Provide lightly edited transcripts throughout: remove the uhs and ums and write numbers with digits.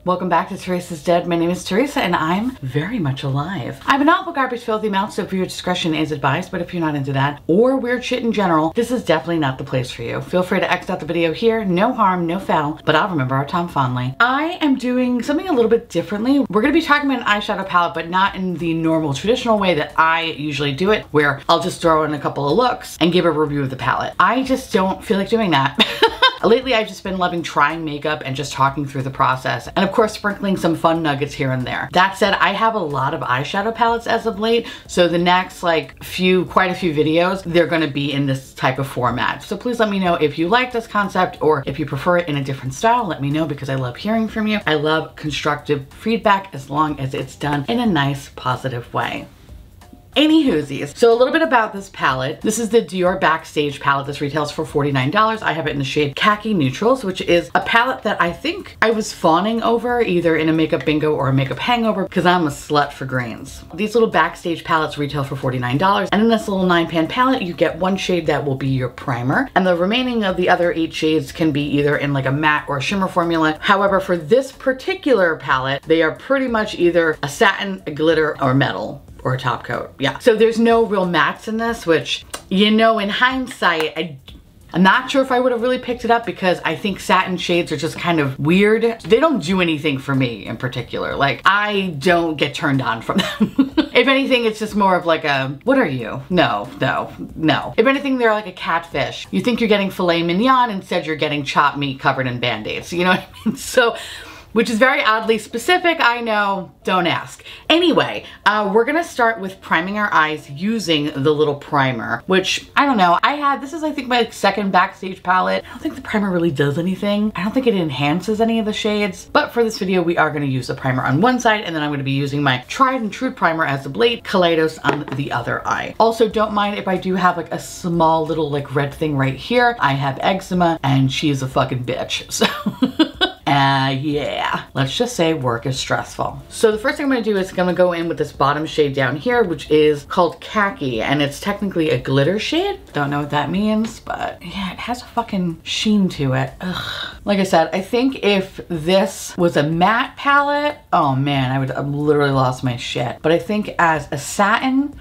Welcome back to Teresa's Dead. My name is Teresa and I'm very much alive. I'm an awful garbage filthy mouth, so viewer discretion is advised, but if you're not into that or weird shit in general, this is definitely not the place for you. Feel free to exit out the video here. No harm, no foul, but I'll remember our time fondly. I am doing something a little bit differently. We're gonna be talking about an eyeshadow palette, but not in the normal traditional way that I usually do it, where I'll just throw in a couple of looks and give a review of the palette. I just don't feel like doing that. Lately, I've just been loving trying makeup and just talking through the process. And of course, sprinkling some fun nuggets here and there. That said, I have a lot of eyeshadow palettes as of late. So the next quite a few videos, they're gonna be in this type of format. So please let me know if you like this concept or if you prefer it in a different style. Let me know because I love hearing from you. I love constructive feedback as long as it's done in a nice, positive way. Anywhoosies. So a little bit about this palette. This is the Dior Backstage palette. This retails for $49. I have it in the shade Khaki Neutrals, which is a palette that I think I was fawning over either in a makeup bingo or a makeup hangover because I'm a slut for greens. These little Backstage palettes retail for $49. And in this little 9-pan palette, you get one shade that will be your primer. And the remaining of the other 8 shades can be either in like a matte or a shimmer formula. However, for this particular palette, they are pretty much either a satin, a glitter, or metal. Or a top coat, yeah. So there's no real mattes in this, which, you know, in hindsight, I'm not sure if I would have really picked it up because I think satin shades are just kind of weird. They don't do anything for me in particular. Like, I don't get turned on from them. If anything, it's just more of like a, what are you? No. If anything, they're like a catfish. You think you're getting filet mignon, instead you're getting chopped meat covered in Band-Aids. You know what I mean? So, which is very oddly specific, I know, don't ask. Anyway, we're gonna start with priming our eyes using the little primer, which, I don't know, this is I think my second Backstage palette. I don't think the primer really does anything. I don't think it enhances any of the shades, but for this video, we are gonna use the primer on one side, and then I'm gonna be using my tried and true primer as a blade, Kaleidos on the other eye. Also, don't mind if I do have like a small little like red thing right here. I have eczema, and she is a fucking bitch, so. Yeah, let's just say work is stressful. So the first thing I'm gonna do is I'm gonna go in with this bottom shade down here, which is called Khaki, and it's technically a glitter shade. Don't know what that means, but yeah, it has a fucking sheen to it. Ugh. Like I said, I think if this was a matte palette, oh man, I would have literally lost my shit. But I think as a satin,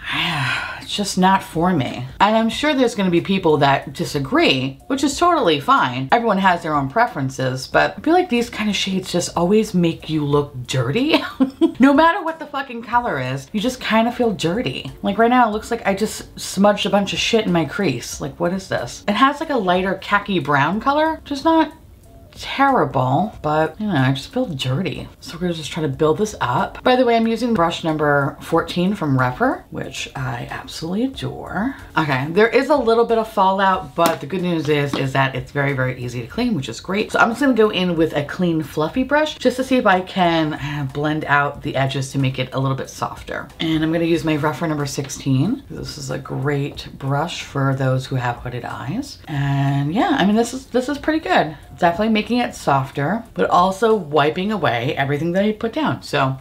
it's just not for me. And I'm sure there's gonna be people that disagree, which is totally fine. Everyone has their own preferences, but I feel like these kind of shades just always make you look dirty. No matter what the fucking color is, you just kind of feel dirty. Like right now, it looks like I just smudged a bunch of shit in my crease. Like, what is this? It has like a lighter khaki brown color, which is not terrible, but you know, I just feel dirty. So we're gonna just try to build this up. By the way, I'm using brush number 14 from Rephr, which I absolutely adore. Okay, there is a little bit of fallout, but the good news is that it's very, very easy to clean, which is great. So I'm just gonna go in with a clean, fluffy brush just to see if I can blend out the edges to make it a little bit softer. And I'm gonna use my Rephr number 16. This is a great brush for those who have hooded eyes. And yeah, I mean, this is pretty good. Definitely making it softer, but also wiping away everything that I put down. So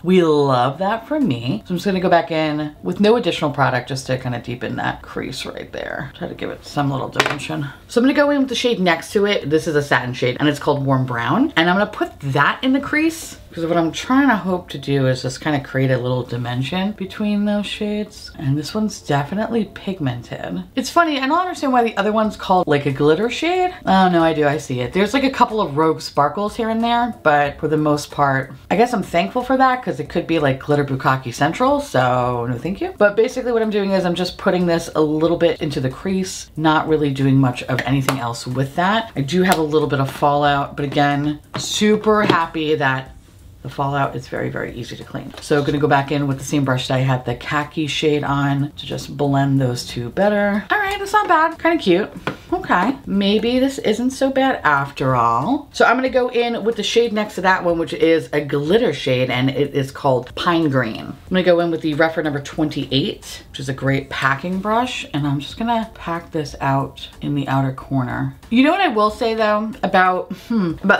we love that from me. So I'm just gonna go back in with no additional product just to kind of deepen that crease right there. Try to give it some little dimension. So I'm gonna go in with the shade next to it. This is a satin shade and it's called Warm Brown. And I'm gonna put that in the crease because what I'm trying to hope to do is just kind of create a little dimension between those shades. And this one's definitely pigmented. It's funny, I don't understand why the other one's called like a glitter shade. Oh no, I do, I see it. There's like a couple of rogue sparkles here and there, but for the most part, I guess I'm thankful for that because it could be like Glitter Bukkake Central, so no thank you. But basically what I'm doing is I'm just putting this a little bit into the crease, not really doing much of anything else with that. I do have a little bit of fallout, but again, super happy that the fallout is very, very easy to clean. So I'm gonna go back in with the same brush that I had the khaki shade on to just blend those two better. All right, that's not bad, kind of cute. Okay, maybe this isn't so bad after all. So I'm gonna go in with the shade next to that one, which is a glitter shade, and it is called Pine Green. I'm gonna go in with the Rephr number 28, which is a great packing brush, and I'm just gonna pack this out in the outer corner. You know what I will say though about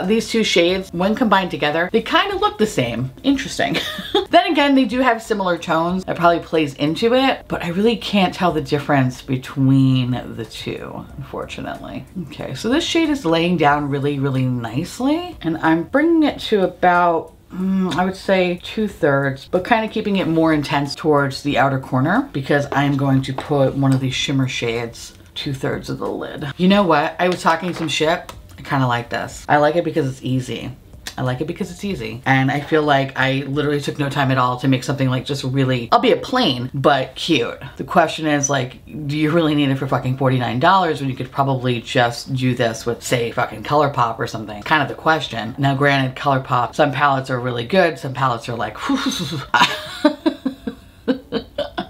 these two shades, when combined together, they kind of look the same. Interesting. Then again, they do have similar tones. That probably plays into it, but I really can't tell the difference between the two, unfortunately. unfortunately. Okay, so this shade is laying down really, really nicely. And I'm bringing it to about, I would say 2/3, but kind of keeping it more intense towards the outer corner because I'm going to put one of these shimmer shades 2/3 of the lid. You know what? I was talking some shit. I kind of like this. I like it because it's easy. I like it because it's easy. And I feel like I literally took no time at all to make something like just really, albeit plain, but cute. The question is like, do you really need it for fucking $49 when you could probably just do this with, say, fucking ColourPop or something? Kind of the question. Now granted, ColourPop, some palettes are really good, some palettes are like,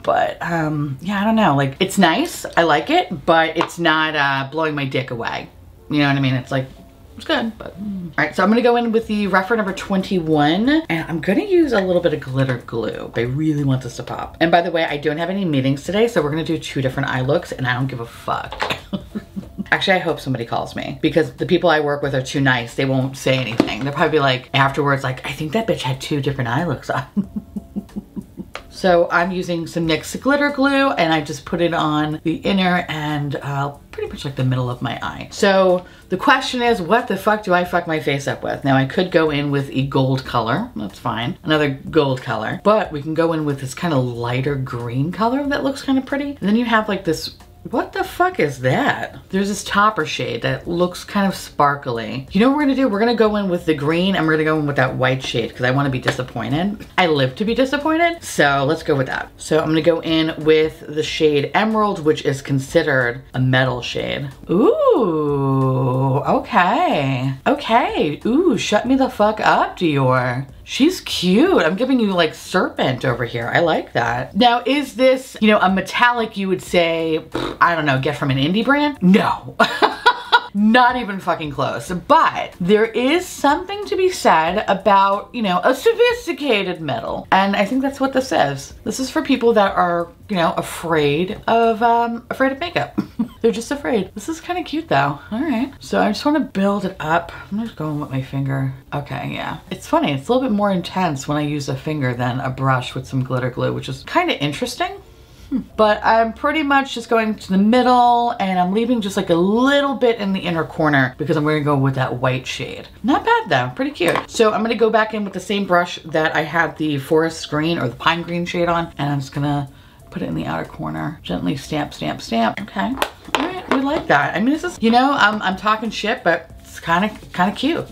but yeah, I don't know. Like, it's nice, I like it, but it's not blowing my dick away. You know what I mean? It's like, it's good, but. All right, so I'm gonna go in with the Rephr number 21, and I'm gonna use a little bit of glitter glue. I really want this to pop. And by the way, I don't have any meetings today, so we're gonna do 2 different eye looks, and I don't give a fuck. Actually, I hope somebody calls me because the people I work with are too nice. They won't say anything. They'll probably be like, afterwards, like, I think that bitch had 2 different eye looks on. So I'm using some NYX glitter glue and I just put it on the inner and pretty much like the middle of my eye. So the question is, what the fuck do I fuck my face up with? Now I could go in with a gold color, that's fine. Another gold color, but we can go in with this kind of lighter green color that looks kind of pretty. And then you have like this, what the fuck is that? There's this topper shade that looks kind of sparkly. You know what we're gonna do? We're gonna go in with the green and we're gonna go in with that white shade because I wanna be disappointed. I live to be disappointed, so let's go with that. So I'm gonna go in with the shade Emerald, which is considered a metal shade. Ooh, okay. Okay, ooh, shut me the fuck up, Dior. She's cute. I'm giving you like serpent over here. I like that. Now, is this, you know, a metallic you would say, I don't know, get from an indie brand? No. Not even fucking close. But there is something to be said about, you know, a sophisticated metal. And I think that's what this is. This is for people that are, you know, afraid of makeup. They're just afraid. This is kind of cute though. All right. So I just want to build it up. I'm just going with my finger. Okay, yeah. It's funny. It's a little bit more intense when I use a finger than a brush with some glitter glue, which is kind of interesting. But I'm pretty much just going to the middle and I'm leaving just like a little bit in the inner corner because I'm gonna go with that white shade. Not bad though, pretty cute. So I'm gonna go back in with the same brush that I had the forest green or the pine green shade on, and I'm just gonna put it in the outer corner. Gently stamp, stamp, stamp. Okay, all right, we like that. I mean, this is, you know, I'm talking shit, but it's kind of cute.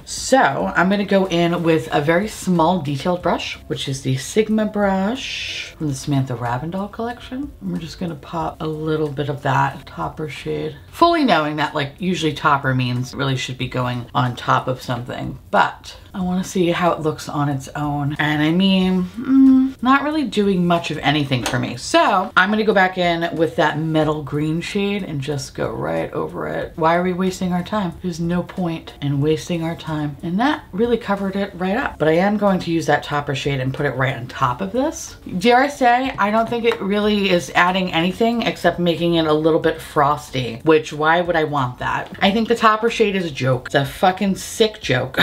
So I'm gonna go in with a very small detailed brush, which is the Sigma brush from the Samantha Ravndal collection. And we're just gonna pop a little bit of that topper shade, fully knowing that like usually topper means it really should be going on top of something, but I want to see how it looks on its own. And I mean, not really doing much of anything for me. So I'm gonna go back in with that metal green shade and just go right over it. Why are we wasting our time? There's no point in wasting our time. And that really covered it right up. But I am going to use that topper shade and put it right on top of this. Dare I say, I don't think it really is adding anything except making it a little bit frosty, which why would I want that? I think the topper shade is a joke. It's a fucking sick joke.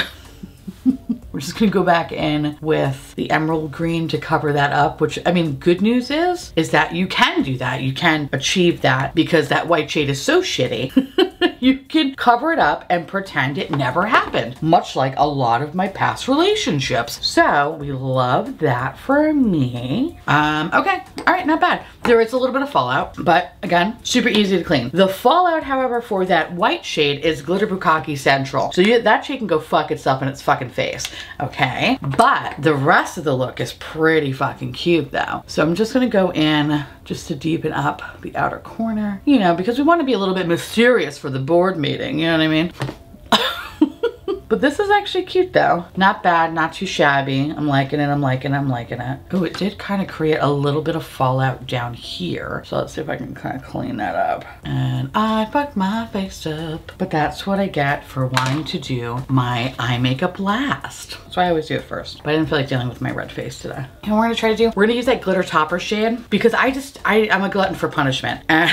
We're just gonna go back in with the emerald green to cover that up, which, I mean, good news is that you can do that. You can achieve that because that white shade is so shitty. You can cover it up and pretend it never happened, much like a lot of my past relationships. So we love that for me. Okay, all right, not bad. There is a little bit of fallout, but again, super easy to clean. The fallout, however, for that white shade is Glitter Bukkake Central. So that shade can go fuck itself in its fucking face, okay? But the rest of the look is pretty fucking cute though. So I'm just gonna go in just to deepen up the outer corner, you know, because we want to be a little bit mysterious for the board meeting, you know what I mean? But this is actually cute though. Not bad, not too shabby. I'm liking it, I'm liking it, I'm liking it. Oh, it did kind of create a little bit of fallout down here. So let's see if I can kind of clean that up. And I fucked my face up. But that's what I get for wanting to do my eye makeup last. So I always do it first. But I didn't feel like dealing with my red face today. And we're gonna use that glitter topper shade because I'm a glutton for punishment. And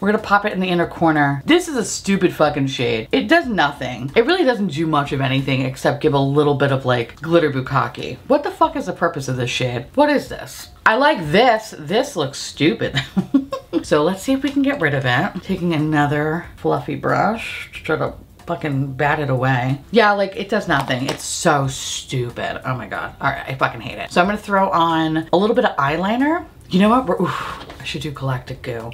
we're gonna pop it in the inner corner. This is a stupid fucking shade. It does nothing. It really doesn't do much of anything except give a little bit of like glitter bukkake. What the fuck is the purpose of this shade? What is this? I like this. This looks stupid. So let's see if we can get rid of it. I'm taking another fluffy brush to try to fucking bat it away. Yeah, like it does nothing. It's so stupid. Oh my God. All right, I fucking hate it. So I'm gonna throw on a little bit of eyeliner. You know what? I should do Galactic Goo.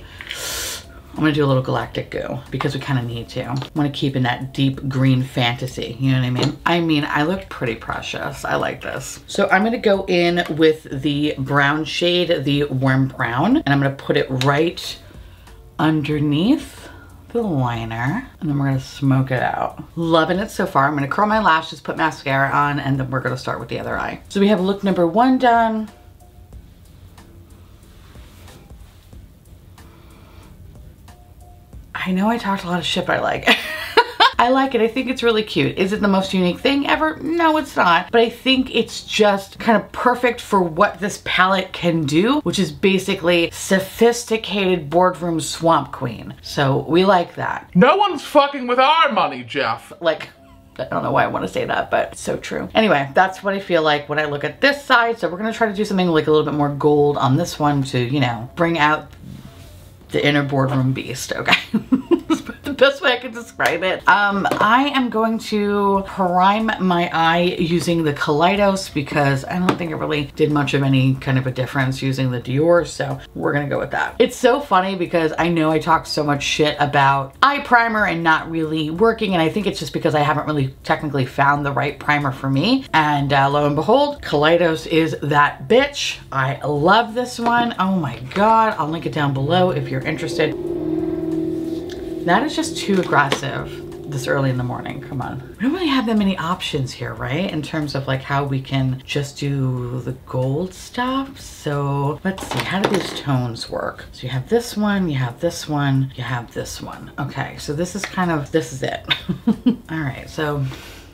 I'm gonna do a little Galactic Goo because we kind of need to. I want to keep in that deep green fantasy, you know what I mean? I mean, I look pretty precious. I like this. So I'm gonna go in with the brown shade, the Warm Brown, and I'm gonna put it right underneath the liner, and then we're gonna smoke it out. Loving it so far. I'm gonna curl my lashes, put mascara on, and then we're gonna start with the other eye. So we have look number 1 done. I know I talked a lot of shit, but I like it. I like it. I think it's really cute. Is it the most unique thing ever? No, it's not. But I think it's just kind of perfect for what this palette can do, which is basically sophisticated boardroom swamp queen. So we like that. No one's fucking with our money, Jeff. Like, I don't know why I want to say that, but it's so true. Anyway, that's what I feel like when I look at this side. So we're going to try to do something like a little bit more gold on this one to, you know, bring out the inner boardroom beast, okay? The best way I can describe it. I am going to prime my eye using the Kaleidos because I don't think it really did much of any kind of a difference using the Dior, so we're gonna go with that. It's so funny because I know I talk so much shit about eye primer and not really working, and I think it's just because I haven't really technically found the right primer for me, and lo and behold, Kaleidos is that bitch. I love this one. Oh my God, I'll link it down below if you're interested. That is just too aggressive this early in the morning. Come on. We don't really have that many options here, right? In terms of like how we can just do the gold stuff. So let's see, how do these tones work? So you have this one, you have this one, you have this one. Okay, so this is kind of, this is it. All right, so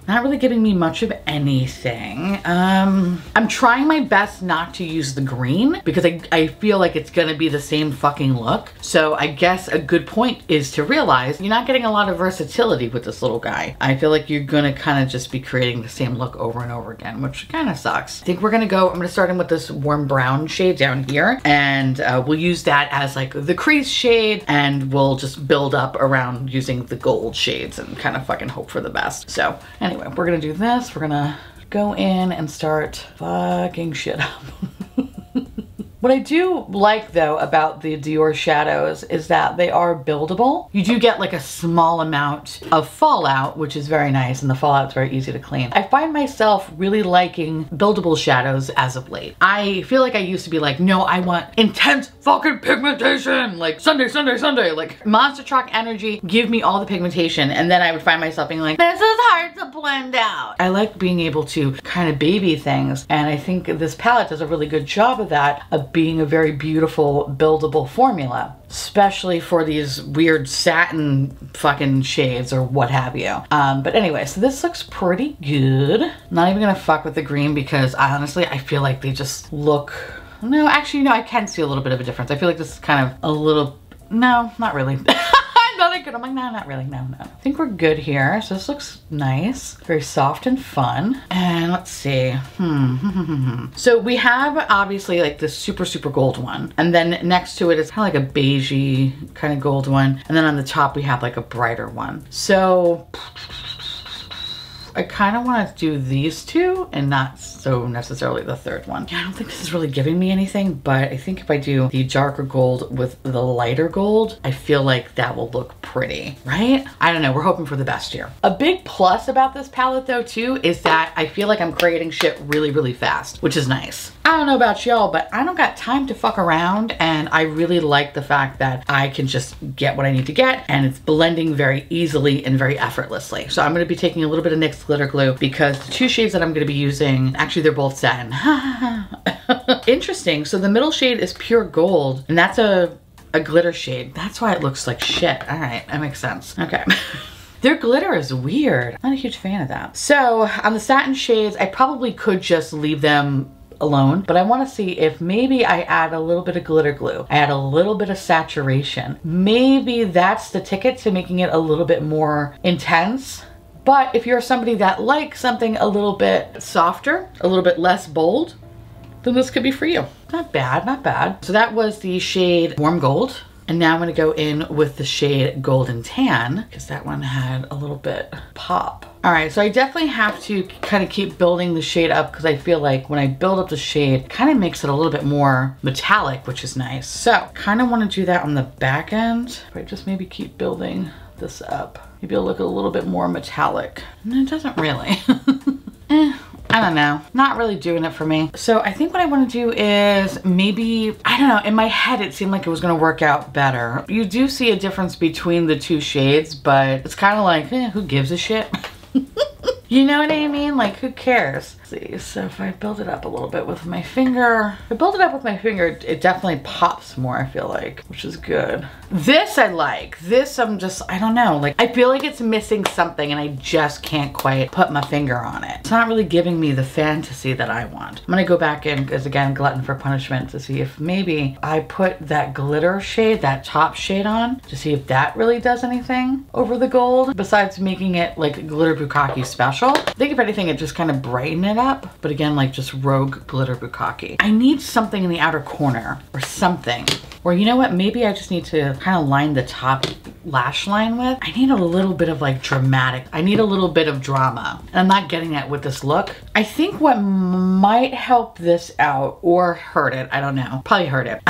not really giving me much of anything. I'm trying my best not to use the green because I feel like it's gonna be the same fucking look. So I guess a good point is to realize you're not getting a lot of versatility with this little guy. I feel like you're gonna kind of just be creating the same look over and over again, which kind of sucks. I think we're gonna go, I'm gonna start in with this warm brown shade down here, and we'll use that as like the crease shade, and we'll just build up around using the gold shades and kind of fucking hope for the best. So anyway, we're gonna do this. We're gonna go in and start fucking shit up. What I do like though about the Dior shadows is that they are buildable. You do get like a small amount of fallout, which is very nice, and the fallout's very easy to clean. I find myself really liking buildable shadows as of late. I feel like I used to be like, no, I want intense fucking pigmentation, like Sunday, Sunday, Sunday, like Monster Truck energy, give me all the pigmentation, and then I would find myself being like, this is hard to blend out. I like being able to kind of baby things, and I think this palette does a really good job of that, of being a very beautiful buildable formula, especially for these weird satin fucking shades or what have you. But anyway, so this looks pretty good. I'm not even gonna fuck with the green because I feel like they just look, no, actually, no, I can see a little bit of a difference. I feel like this is kind of a little, no, not really. I'm like, no, not really, no. I think we're good here. So this looks nice, very soft and fun. And let's see, So we have obviously like this super, super gold one. And then next to it is kind of like a beigey kind of gold one. And then on the top we have like a brighter one. So I kind of want to do these two and not so necessarily the third one. Yeah, I don't think this is really giving me anything, but I think if I do the darker gold with the lighter gold, I feel like that will look pretty, right? I don't know, we're hoping for the best here. A big plus about this palette though too is that I feel like I'm creating shit really, really fast, which is nice. I don't know about y'all, but I don't got time to fuck around, and I really like the fact that I can just get what I need to get, and it's blending very easily and very effortlessly. So I'm gonna be taking a little bit of NYX glitter glue because the two shades that I'm gonna be using, actually they're both satin. Interesting, so the middle shade is pure gold, and that's a glitter shade. That's why it looks like shit. All right, that makes sense. Okay. Their glitter is weird. Not a huge fan of that. So on the satin shades, I probably could just leave them alone, but I want to see if maybe I add a little bit of glitter glue, I add a little bit of saturation. Maybe that's the ticket to making it a little bit more intense, But if you're somebody that likes something a little bit softer, a little bit less bold, then this could be for you. Not bad, not bad. So that was the shade Warm Gold. And now I'm gonna go in with the shade Golden Tan, because that one had a little bit pop. All right, so I definitely have to kind of keep building the shade up, because I feel like when I build up the shade, it kind of makes it a little bit more metallic, which is nice. So kind of want to do that on the back end. If I just maybe keep building this up, maybe it'll look a little bit more metallic. And it doesn't really. I don't know, not really doing it for me. So I think what I want to do is maybe, I don't know, in my head it seemed like it was going to work out better. You do see a difference between the two shades, but it's kind of like, who gives a shit? You know what I mean? Like, who cares? Let's see, so if I build it up a little bit with my finger, if I build it up with my finger, it definitely pops more, I feel like, which is good. This I like. This I'm just, I don't know, like, I feel like it's missing something and I just can't quite put my finger on it. It's not really giving me the fantasy that I want. I'm gonna go back in, because again, glutton for punishment, to see if maybe I put that glitter shade, that top shade on, to see if that really does anything over the gold, besides making it like glitter bukkake special. I think if anything, it just kind of brightened it up. But again, like just rogue glitter bukkake. I need something in the outer corner or something. Or you know what? Maybe I just need to kind of line the top lash line with. I need a little bit of like dramatic. I need a little bit of drama. And I'm not getting that with this look. I think what might help this out or hurt it, I don't know, probably hurt it.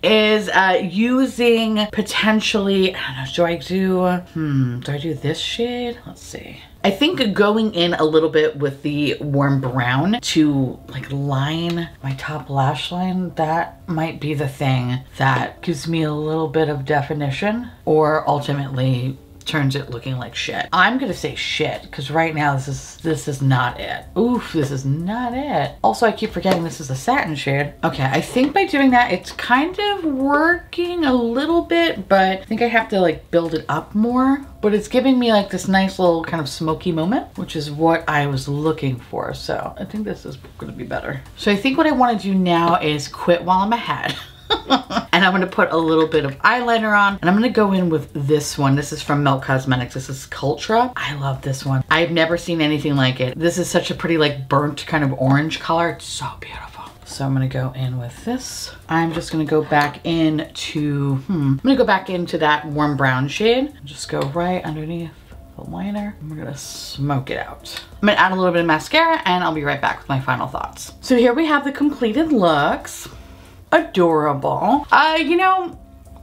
Is using potentially, I don't know, do I do this shade? Let's see. I think going in a little bit with the warm brown to like line my top lash line, that might be the thing that gives me a little bit of definition, or ultimately turns it looking like shit. I'm gonna say shit, because right now this is not it. Oof, this is not it. Also, I keep forgetting this is a satin shade. Okay, I think by doing that, it's kind of working a little bit, but I think I have to like build it up more. But it's giving me like this nice little kind of smoky moment, which is what I was looking for. So I think this is gonna be better. So I think what I wanna do now is quit while I'm ahead. And I'm gonna put a little bit of eyeliner on, and I'm gonna go in with this one. This is from Melt Cosmetics. This is Cultra. I love this one. I've never seen anything like it. This is such a pretty like burnt kind of orange color. It's so beautiful. So I'm gonna go in with this. I'm just gonna go back into, I'm gonna go back into that warm brown shade and just go right underneath the liner. And we're gonna smoke it out. I'm gonna add a little bit of mascara and I'll be right back with my final thoughts. So here we have the completed looks. Adorable. You know,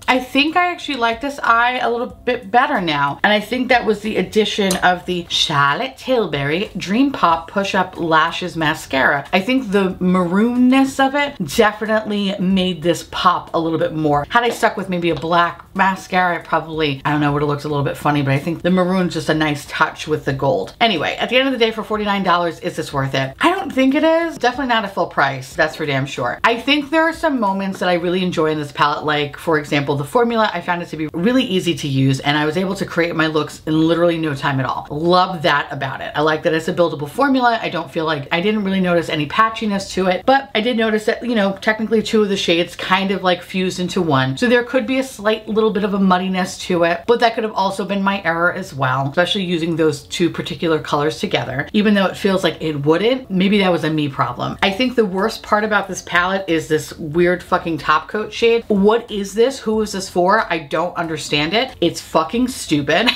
I think I actually like this eye a little bit better now. And I think that was the addition of the Charlotte Tilbury Dream Pop Push Up Lashes Mascara. I think the maroonness of it definitely made this pop a little bit more. Had I stuck with maybe a black mascara, it probably, I don't know, would have looked a little bit funny, but I think the maroon's just a nice touch with the gold. Anyway, at the end of the day, for $49, is this worth it? I don't think it is. Definitely not a full price, that's for damn sure. I think there are some moments that I really enjoy in this palette, like for example, the formula. I found it to be really easy to use, and I was able to create my looks in literally no time at all. Love that about it. I like that it's a buildable formula. I don't feel like, I didn't really notice any patchiness to it, but I did notice that, you know, technically two of the shades kind of like fused into one. So there could be a slight little bit of a muddiness to it, but that could have also been my error as well, especially using those two particular colors together. Even though it feels like it wouldn't, maybe that was a me problem. I think the worst part about this palette is this weird fucking top coat shade. What is this? Who is this for? I don't understand it. It's fucking stupid.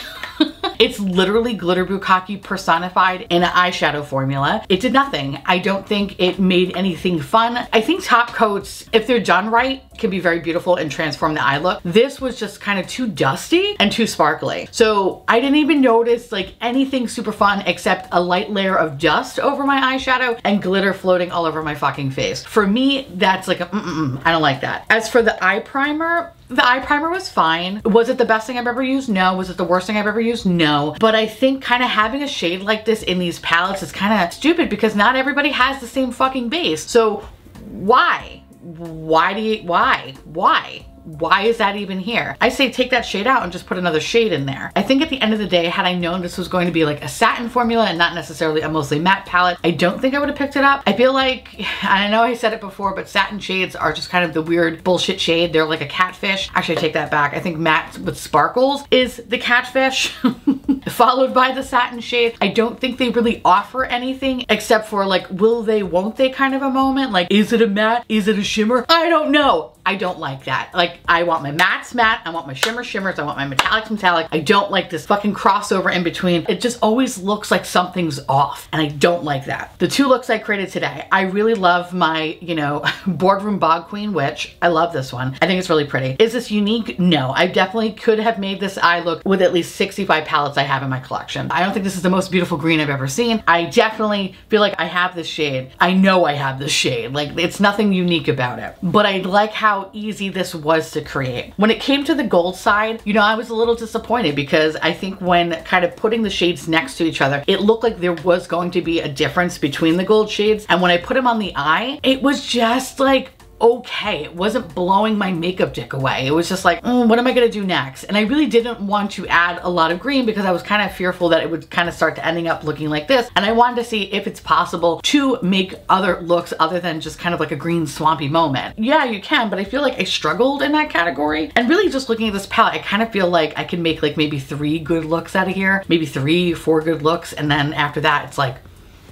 It's literally glitter bukkake personified in an eyeshadow formula. It did nothing. I don't think it made anything fun. I think top coats, if they're done right, can be very beautiful and transform the eye look. This was just kind of too dusty and too sparkly. So I didn't even notice like anything super fun except a light layer of dust over my eyeshadow and glitter floating all over my fucking face. For me, that's like a I don't like that. As for the eye primer was fine. Was it the best thing I've ever used? No. Was it the worst thing I've ever used? No. But I think kind of having a shade like this in these palettes is kind of stupid because not everybody has the same fucking base. So why? Why? why is that even here? I say take that shade out and just put another shade in there. I think at the end of the day, had I known this was going to be like a satin formula and not necessarily a mostly matte palette, I don't think I would have picked it up. I feel like, I know I said it before, but satin shades are just kind of the weird bullshit shade. They're like a catfish. Actually, I take that back. I think matte with sparkles is the catfish, followed by the satin shade. I don't think they really offer anything except for like, will they, won't they kind of a moment. Like, is it a matte? Is it a shimmer? I don't know. I don't like that. Like, I want my mattes matte, I want my shimmers, I want my metallics metallic. I don't like this fucking crossover in between. It just always looks like something's off, and I don't like that. The two looks I created today, I really love my, you know, Boardroom Bog Queen Witch. I love this one. I think it's really pretty. Is this unique? No. I definitely could have made this eye look with at least 65 palettes I have in my collection. I don't think this is the most beautiful green I've ever seen. I definitely feel like I have this shade. I know I have this shade. Like, it's nothing unique about it. But I like how easy this was to create. When it came to the gold side, you know, I was a little disappointed because I think when kind of putting the shades next to each other, it looked like there was going to be a difference between the gold shades. And when I put them on the eye, it was just like, okay, it wasn't blowing my makeup dick away. It was just like, what am I gonna do next? And I really didn't want to add a lot of green because I was kind of fearful that it would kind of start to ending up looking like this. And I wanted to see if it's possible to make other looks other than just kind of like a green swampy moment. Yeah, you can, but I feel like I struggled in that category. And really just looking at this palette, I kind of feel like I can make like maybe 3 good looks out of here, maybe 3 or 4 good looks. And then after that, it's like,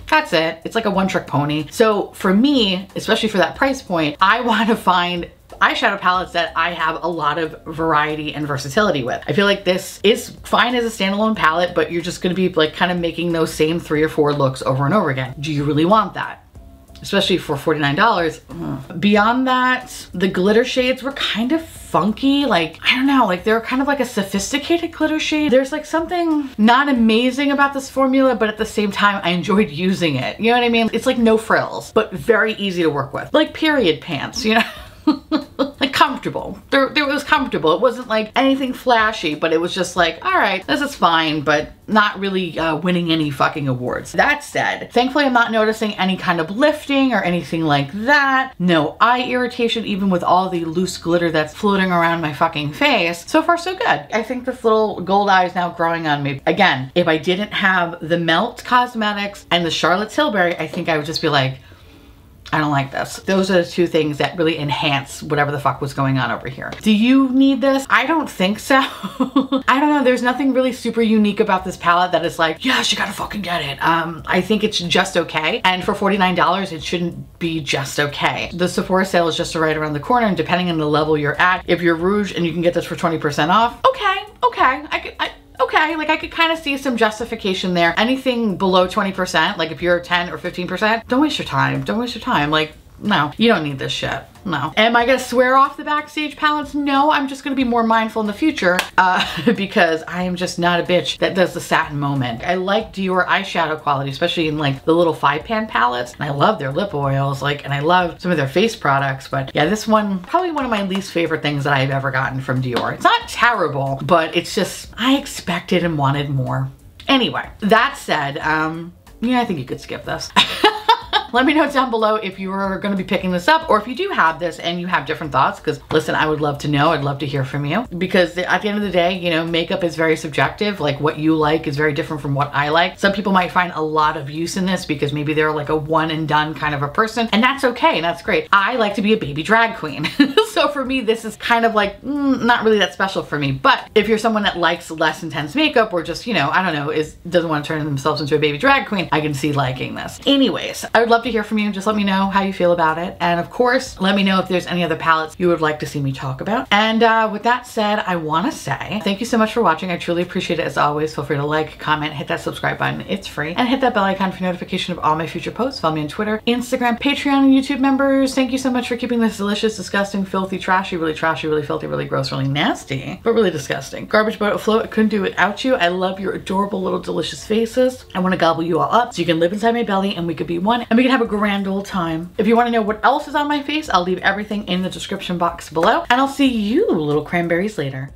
that's it. It's like a one-trick pony. So for me, especially for that price point, I want to find eyeshadow palettes that I have a lot of variety and versatility with. I feel like this is fine as a standalone palette, but you're just going to be like kind of making those same 3 or 4 looks over and over again. Do you really want that? Especially for $49. Beyond that, the glitter shades were kind of funky. Like, I don't know, like they're kind of like a sophisticated glitter shade. There's like something not amazing about this formula, but at the same time, I enjoyed using it. You know what I mean? It's like no frills, but very easy to work with. Like period pants, you know? Like comfortable. It was comfortable. It wasn't like anything flashy, but it was just like, all right, this is fine, but not really winning any fucking awards. That said, thankfully I'm not noticing any kind of lifting or anything like that. No eye irritation, even with all the loose glitter that's floating around my fucking face. So far, so good. I think this little gold eye is now growing on me. Again, if I didn't have the Melt Cosmetics and the Charlotte Tilbury, I think I would just be like, I don't like this. Those are the 2 things that really enhance whatever the fuck was going on over here. Do you need this? I don't think so. I don't know. There's nothing really super unique about this palette that is like, yes, you gotta fucking get it. I think it's just okay. And for $49, it shouldn't be just okay. The Sephora sale is just right around the corner, and depending on the level you're at, if you're Rouge and you can get this for 20% off, okay, okay, like I could kind of see some justification there. Anything below 20%, like if you're 10 or 15%, don't waste your time. Don't waste your time. Like, no, you don't need this shit. No. Am I gonna swear off the Backstage palettes? No, I'm just gonna be more mindful in the future because I am just not a bitch that does the satin moment. I like Dior eyeshadow quality, especially in like the little 5-pan palettes. And I love their lip oils, like, and I love some of their face products. But yeah, this one, probably one of my least favorite things that I've ever gotten from Dior. It's not terrible, but it's just, I expected and wanted more. Anyway, that said, yeah, I think you could skip this. Let me know down below if you are going to be picking this up, or if you do have this and you have different thoughts, because listen, I would love to know. I'd love to hear from you, because at the end of the day, you know, makeup is very subjective. Like what you like is very different from what I like. Some people might find a lot of use in this because maybe they're like a one and done kind of a person, and that's okay and that's great. I like to be a baby drag queen. So for me, this is kind of like, not really that special for me. But if you're someone that likes less intense makeup, or just, you know, I don't know, doesn't want to turn themselves into a baby drag queen, I can see liking this. Anyways, I would love to hear from you. Just let me know how you feel about it. And of course, let me know if there's any other palettes you would like to see me talk about. And with that said, I want to say thank you so much for watching. I truly appreciate it as always. Feel free to like, comment, hit that subscribe button. It's free. And hit that bell icon for notification of all my future posts. Follow me on Twitter, Instagram, Patreon, and YouTube members. Thank you so much for keeping this delicious, disgusting, filthy, trashy, really filthy, really gross, really nasty, but really disgusting garbage boat afloat. I couldn't do it without you. I love your adorable little delicious faces. I want to gobble you all up so you can live inside my belly and we could be one and we can have a grand old time. If you want to know what else is on my face, I'll leave everything in the description box below, and I'll see you little cranberries later.